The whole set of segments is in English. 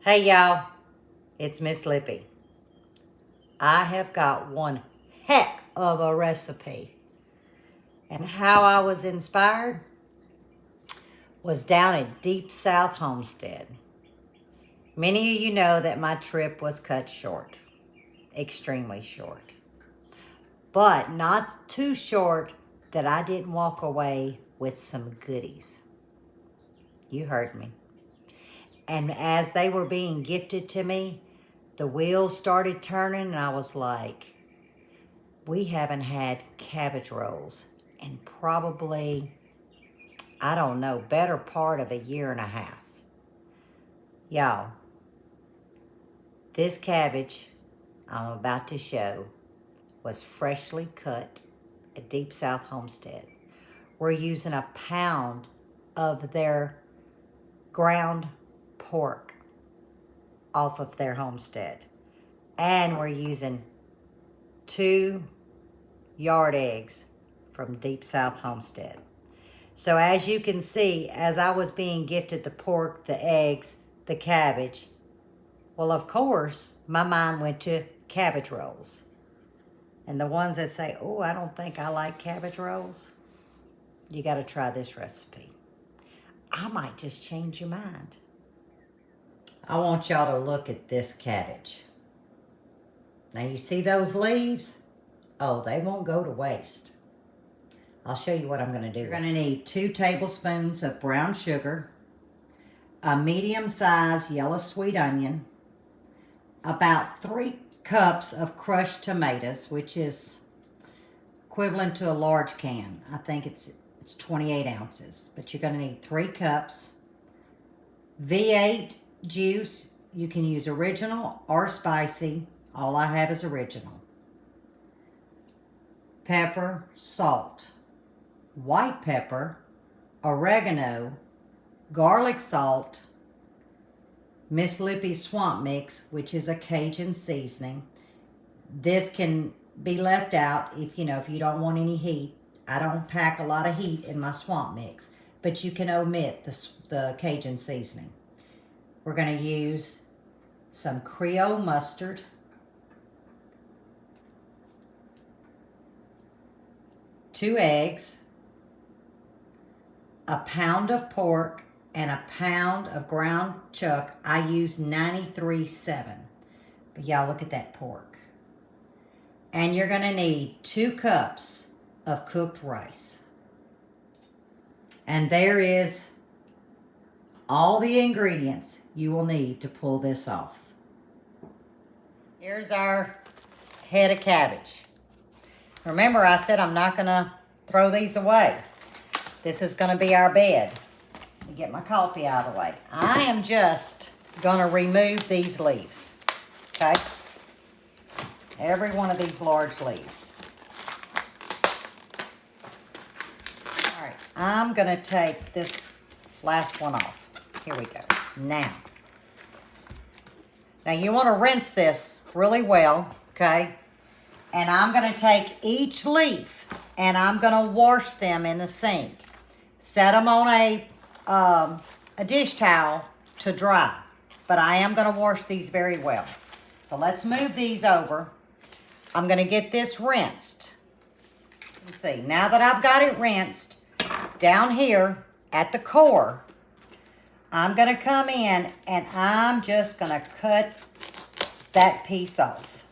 Hey y'all, it's Miss Lippy. I have got one heck of a recipe. And how I was inspired was down at Deep South Homestead. Many of you know that my trip was cut short, extremely short. But not too short that I didn't walk away with some goodies. You heard me. And as they were being gifted to me, the wheels started turning and I was like, we haven't had cabbage rolls in probably, I don't know, better part of a year and a half. Y'all, this cabbage I'm about to show was freshly cut at Deep South Homestead. We're using a pound of their ground pork off of their homestead. And we're using 2 yard eggs from Deep South Homestead. So as you can see, as I was being gifted the pork, the eggs, the cabbage, well, of course, my mind went to cabbage rolls. And the ones that say, oh, I don't think I like cabbage rolls, you got to try this recipe. I might just change your mind. I want y'all to look at this cabbage. Now you see those leaves? Oh, they won't go to waste. I'll show you what I'm going to do. You're going to need 2 tablespoons of brown sugar, a medium-sized yellow sweet onion, about 3 cups of crushed tomatoes, which is equivalent to a large can. I think it's 28 ounces, but you're going to need 3 cups. V8 juice, you can use original or spicy. All I have is original. Pepper, salt, white pepper, oregano, garlic salt, Miss Lippy's swamp mix, which is a Cajun seasoning. This can be left out if you don't want any heat. I don't pack a lot of heat in my swamp mix, but you can omit the Cajun seasoning. We're going to use some Creole mustard, two eggs, a pound of pork, and a pound of ground chuck. I use 93.7. But y'all look at that pork. And you're going to need 2 cups of cooked rice. And there is all the ingredients you will need to pull this off. Here's our head of cabbage. Remember, I said I'm not going to throw these away. This is going to be our bed. Let me get my coffee out of the way. I am just going to remove these leaves. Okay? Every one of these large leaves. All right. I'm going to take this last one off. Here we go. Now you want to rinse this really well, okay? And I'm going to take each leaf and I'm going to wash them in the sink. Set them on a dish towel to dry. But I am going to wash these very well. So let's move these over. I'm going to get this rinsed. Let's see. Now that I've got it rinsed, down here at the core, I'm going to come in and I'm just going to cut that piece off.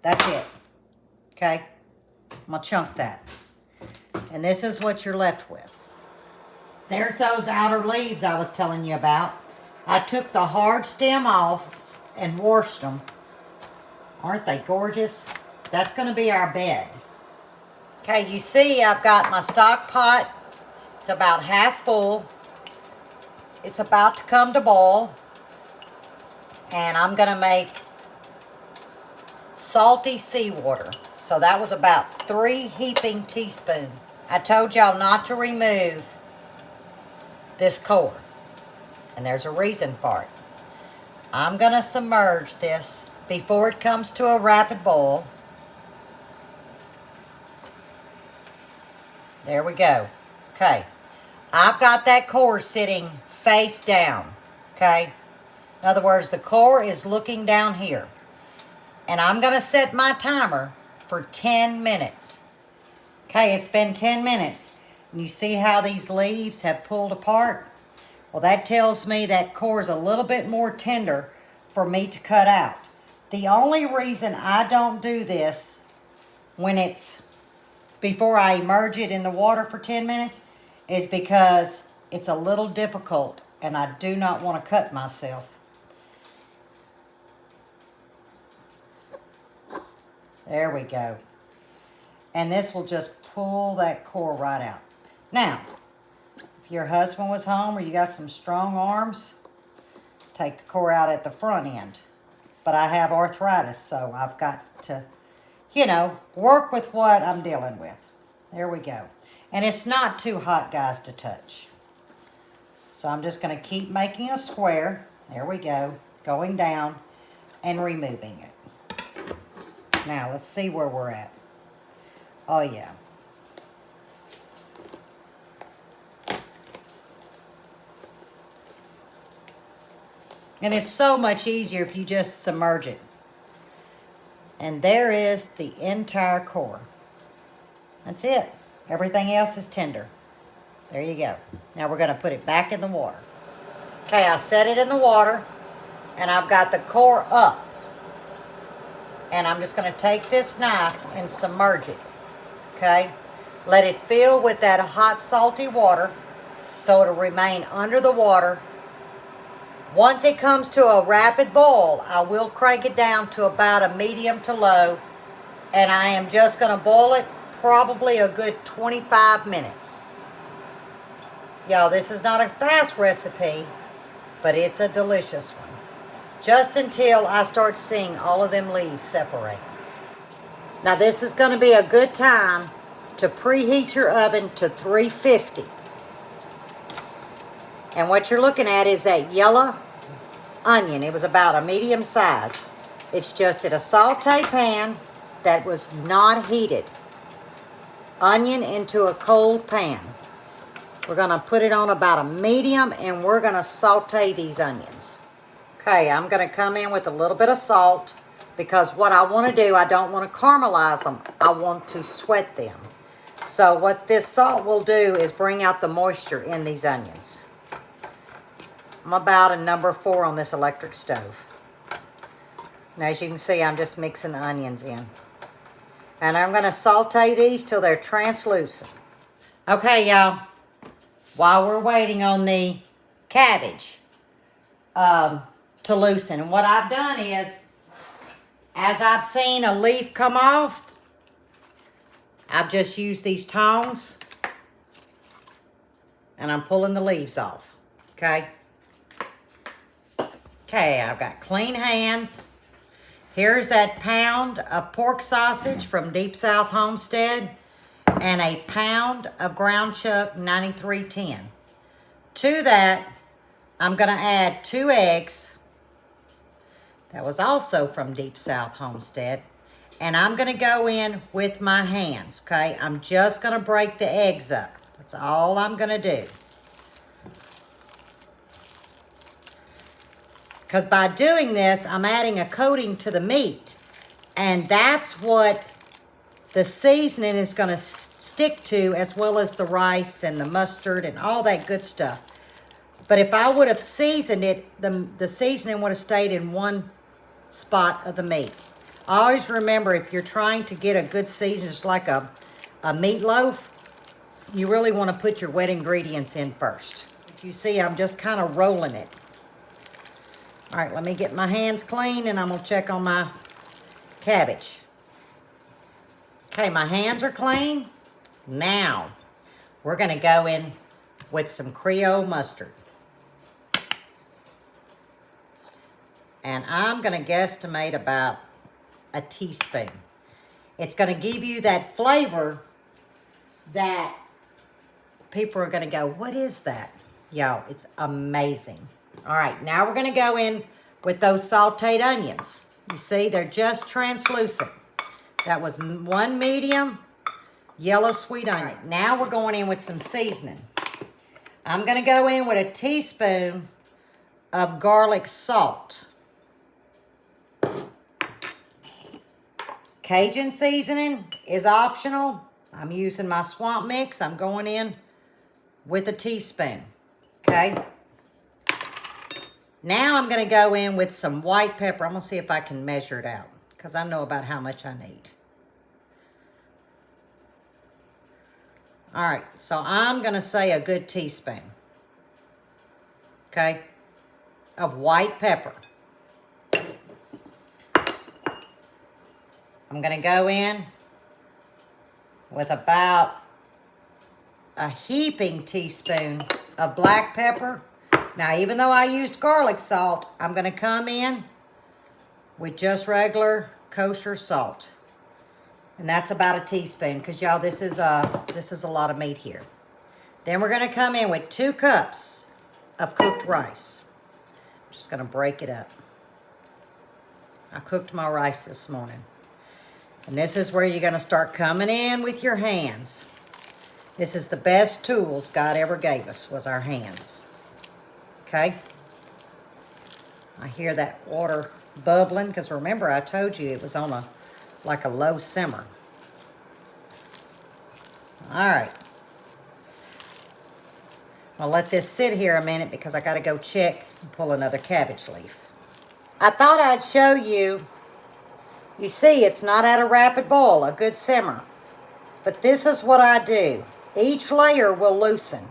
That's it. Okay? I'm going to chunk that. And this is what you're left with. There's those outer leaves I was telling you about. I took the hard stem off and washed them. Aren't they gorgeous? That's going to be our bed. Okay, you see I've got my stock pot. It's about half full. It's about to come to boil. And I'm going to make salty seawater. So that was about 3 heaping teaspoons. I told y'all not to remove this core. And there's a reason for it. I'm going to submerge this before it comes to a rapid boil. There we go. Okay. I've got that core sitting face down. Okay? In other words, the core is looking down here. And I'm going to set my timer for 10 minutes. Okay, it's been 10 minutes. And you see how these leaves have pulled apart? Well, that tells me that core is a little bit more tender for me to cut out. The only reason I don't do this when it's before I immerse it in the water for 10 minutes is because it's a little difficult and I do not want to cut myself. There we go. And this will just pull that core right out. Now, if your husband was home or you got some strong arms, take the core out at the front end. But I have arthritis, so I've got to, you know, work with what I'm dealing with. There we go. And it's not too hot, guys, to touch. So I'm just going to keep making a square. There we go. Going down and removing it. Now, let's see where we're at. Oh, yeah. And it's so much easier if you just submerge it. And there is the entire core. That's it. Everything else is tender. There you go. Now we're going to put it back in the water. Okay, I set it in the water. And I've got the core up. And I'm just going to take this knife and submerge it. Okay? Let it fill with that hot, salty water so it'll remain under the water. Once it comes to a rapid boil, I will crank it down to about a medium to low. And I am just going to boil it probably a good 25 minutes. Y'all, this is not a fast recipe, but it's a delicious one. Just until I start seeing all of them leaves separate. Now this is going to be a good time to preheat your oven to 350. And what you're looking at is that yellow onion. It was about a medium size. It's just at a saute pan that was not heated. Onion into a cold pan. We're going to put it on about a medium and we're going to saute these onions. Okay, I'm going to come in with a little bit of salt because what I want to do, I don't want to caramelize them. I want to sweat them. So what this salt will do is bring out the moisture in these onions. I'm about a number 4 on this electric stove. And as you can see, I'm just mixing the onions in. And I'm going to saute these till they're translucent. Okay, y'all. While we're waiting on the cabbage to loosen. And what I've done is, as I've seen a leaf come off, I've just used these tongs. And I'm pulling the leaves off. Okay? Okay, I've got clean hands. Here's that pound of pork sausage from Deep South Homestead and a pound of ground chuck 9310. To that, I'm going to add 2 eggs. That was also from Deep South Homestead. And I'm going to go in with my hands, okay? I'm just going to break the eggs up. That's all I'm going to do. Because by doing this, I'm adding a coating to the meat. And that's what the seasoning is going to stick to, as well as the rice and the mustard and all that good stuff. But if I would have seasoned it, the seasoning would have stayed in one spot of the meat. Always remember, if you're trying to get a good season, just like a meatloaf, you really want to put your wet ingredients in first. But you see, I'm just kind of rolling it. All right, let me get my hands clean and I'm going to check on my cabbage. Okay, my hands are clean. Now, we're going to go in with some Creole mustard. And I'm going to guesstimate about a teaspoon. It's going to give you that flavor that people are going to go, what is that? Y'all, it's amazing. All right, now we're going to go in with those sauteed onions. You see, they're just translucent. That was 1 medium yellow sweet onion. Right, now we're going in with some seasoning. I'm going to go in with a teaspoon of garlic salt. Cajun seasoning is optional. I'm using my swamp mix. I'm going in with a teaspoon, okay? Now I'm going to go in with some white pepper. I'm going to see if I can measure it out because I know about how much I need. All right, so I'm going to say a good teaspoon, okay, of white pepper. I'm going to go in with about a heaping teaspoon of black pepper. Now, even though I used garlic salt, I'm going to come in with just regular kosher salt. And that's about a teaspoon because, y'all, this is a lot of meat here. Then we're going to come in with 2 cups of cooked rice. I'm just going to break it up. I cooked my rice this morning. And this is where you're going to start coming in with your hands. This is the best tools God ever gave us, was our hands. Okay? I hear that water bubbling because remember I told you it was on like a low simmer. All right. I'll let this sit here a minute because I got to go check and pull another cabbage leaf. I thought I'd show you. You see, it's not at a rapid boil, a good simmer. But this is what I do. Each layer will loosen.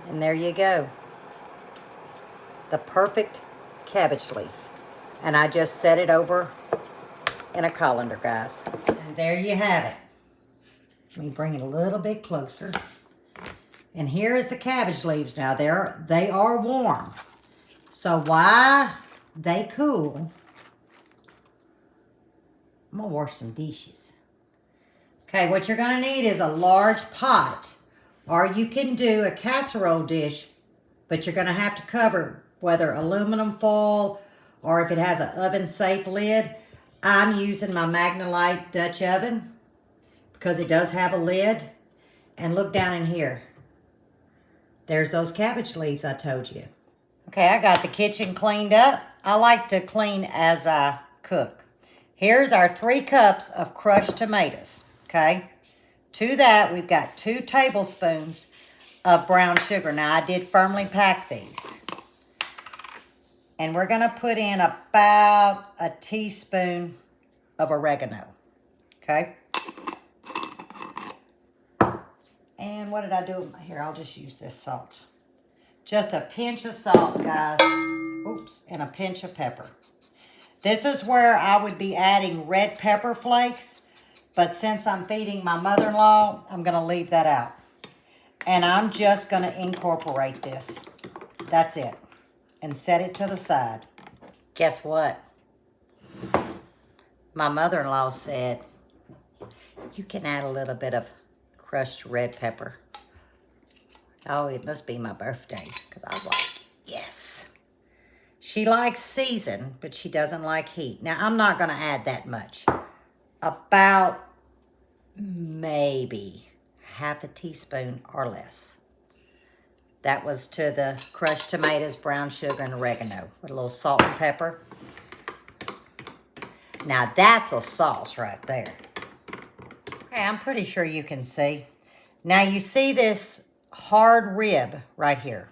And there you go. The perfect cabbage leaf. And I just set it over in a colander, guys. And there you have it. Let me bring it a little bit closer. And here is the cabbage leaves now. They are warm. So while they cool, I'm going to wash some dishes. Okay, what you're going to need is a large pot. Or you can do a casserole dish, but you're going to have to cover whether aluminum foil or if it has an oven-safe lid. I'm using my Magnalite Dutch oven because it does have a lid. And look down in here. There's those cabbage leaves I told you. Okay, I got the kitchen cleaned up. I like to clean as I cook. Here's our 3 cups of crushed tomatoes, okay? To that, we've got 2 tablespoons of brown sugar. Now, I did firmly pack these. And we're going to put in about a teaspoon of oregano, okay? And what did I do? Here, I'll just use this salt. Just a pinch of salt, guys. Oops, and a pinch of pepper. This is where I would be adding red pepper flakes, but since I'm feeding my mother-in-law, I'm going to leave that out. And I'm just going to incorporate this. That's it. And set it to the side. Guess what? My mother-in-law said, you can add a little bit of crushed red pepper. Oh, it must be my birthday, because I was like, yes. She likes season, but she doesn't like heat. Now, I'm not going to add that much. About maybe half a teaspoon or less. That was to the crushed tomatoes, brown sugar, and oregano with a little salt and pepper. Now, that's a sauce right there. Okay, I'm pretty sure you can see. Now, you see this hard rib right here.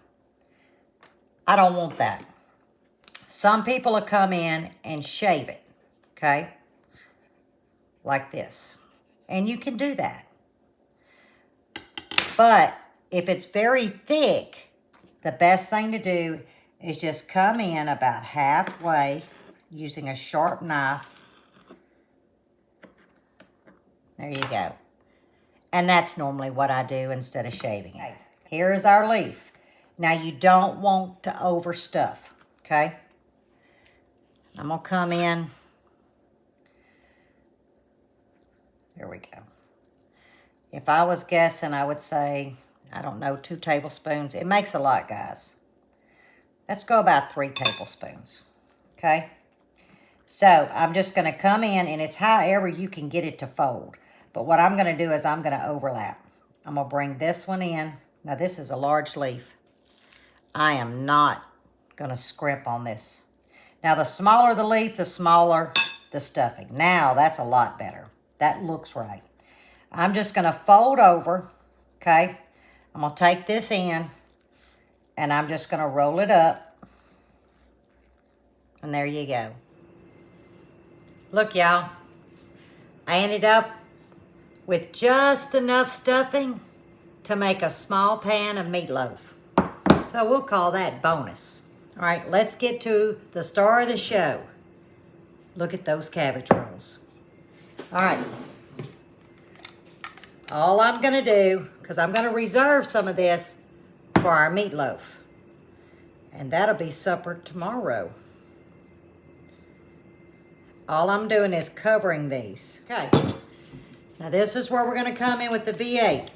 I don't want that. Some people will come in and shave it, okay? Like this. And you can do that. But if it's very thick, the best thing to do is just come in about halfway using a sharp knife. There you go. And that's normally what I do instead of shaving it. Here is our leaf. Now, you don't want to overstuff, okay? I'm going to come in. There we go. If I was guessing, I would say, I don't know, 2 tablespoons. It makes a lot, guys. Let's go about 3 tablespoons, okay? So, I'm just going to come in, and it's however you can get it to fold. But what I'm going to do is I'm going to overlap. I'm going to bring this one in. Now, this is a large leaf. I am not gonna scrimp on this. Now, the smaller the leaf, the smaller the stuffing. Now, that's a lot better. That looks right. I'm just gonna fold over, okay? I'm gonna take this in, and I'm just gonna roll it up. And there you go. Look, y'all. I ended up with just enough stuffing to make a small pan of meatloaf. So we'll call that bonus. All right, let's get to the star of the show. Look at those cabbage rolls. All right. All I'm gonna do, because I'm gonna reserve some of this for our meatloaf. And that'll be supper tomorrow. All I'm doing is covering these. Okay. Now this is where we're gonna come in with the V8.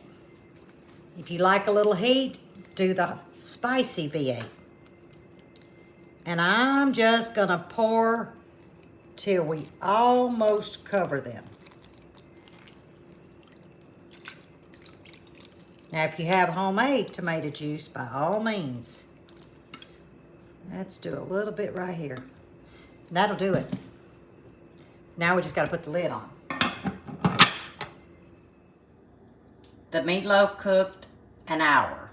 If you like a little heat, do the spicy V8. And I'm just gonna pour till we almost cover them. Now if you have homemade tomato juice, by all means. Let's do a little bit right here. And that'll do it. Now we just gotta put the lid on. The meatloaf cooked an hour.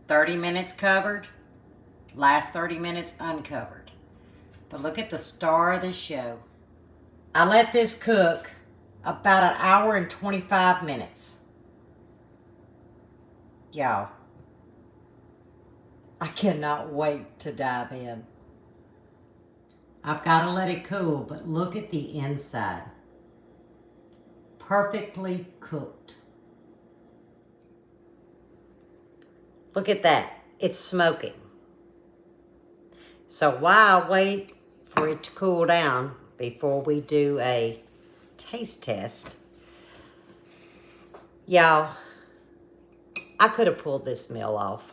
30 minutes covered, last 30 minutes uncovered. But look at the star of the show. I let this cook about an hour and 25 minutes. Y'all, I cannot wait to dive in. I've got to let it cool, but look at the inside. Perfectly cooked. Look at that. It's smoking. So while I wait for it to cool down before we do a taste test, y'all, I could have pulled this meal off.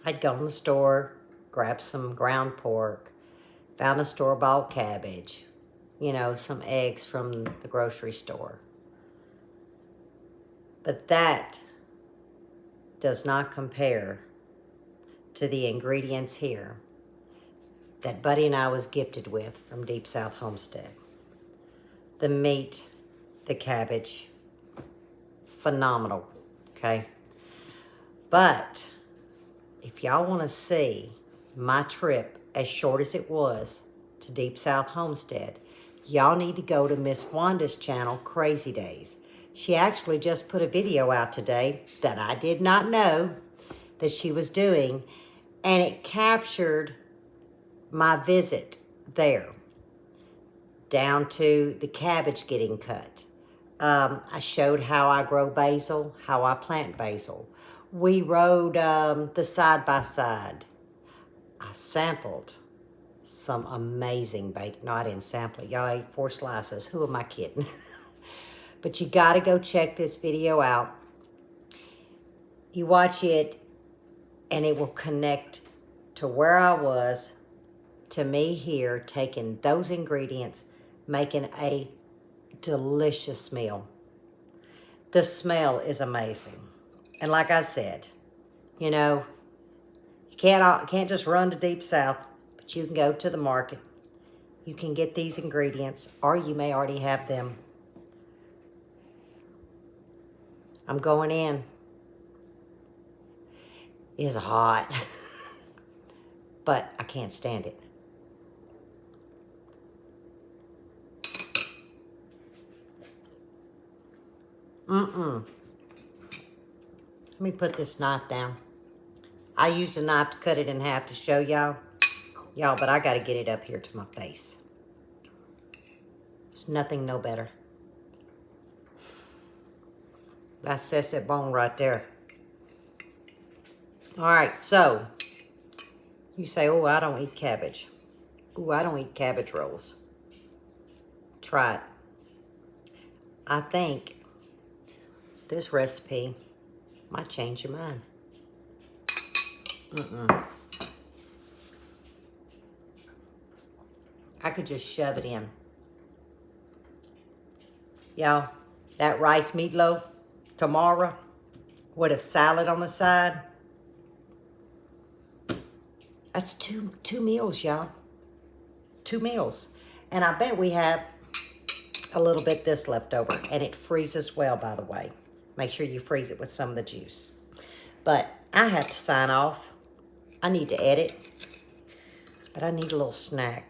I'd gone to the store, grabbed some ground pork, found a store-bought cabbage, you know, some eggs from the grocery store. But that does not compare to the ingredients here that Buddy and I was gifted with from Deep South Homestead. The meat, the cabbage, phenomenal, okay? But if y'all want to see my trip, as short as it was, to Deep South Homestead, y'all need to go to Miss Wanda's channel, Crazy Days. She actually just put a video out today that I did not know that she was doing, and it captured my visit there, down to the cabbage getting cut. I showed how I grow basil, how I plant basil. We rode the side-by-side. I sampled some amazing bacon. No, I didn't sample it. Y'all ate 4 slices. Who am I kidding? But you got to go check this video out. You watch it, and it will connect to where I was, to me here, taking those ingredients, making a delicious meal. The smell is amazing. And like I said, you know, you can't just run to Deep South, but you can go to the market. You can get these ingredients, or you may already have them. I'm going in. It's hot, but I can't stand it. Let me put this knife down. I used a knife to cut it in half to show y'all. But I got to get it up here to my face. There's nothing no better. That's that bone right there. All right, so you say, oh, I don't eat cabbage. Oh, I don't eat cabbage rolls. Try it. I think this recipe might change your mind. I could just shove it in. Y'all, that rice meatloaf tomorrow with a salad on the side. That's two meals, y'all. 2 meals. And I bet we have a little bit this left over. And it freezes well, by the way. Make sure you freeze it with some of the juice. But I have to sign off. I need to edit. But I need a little snack.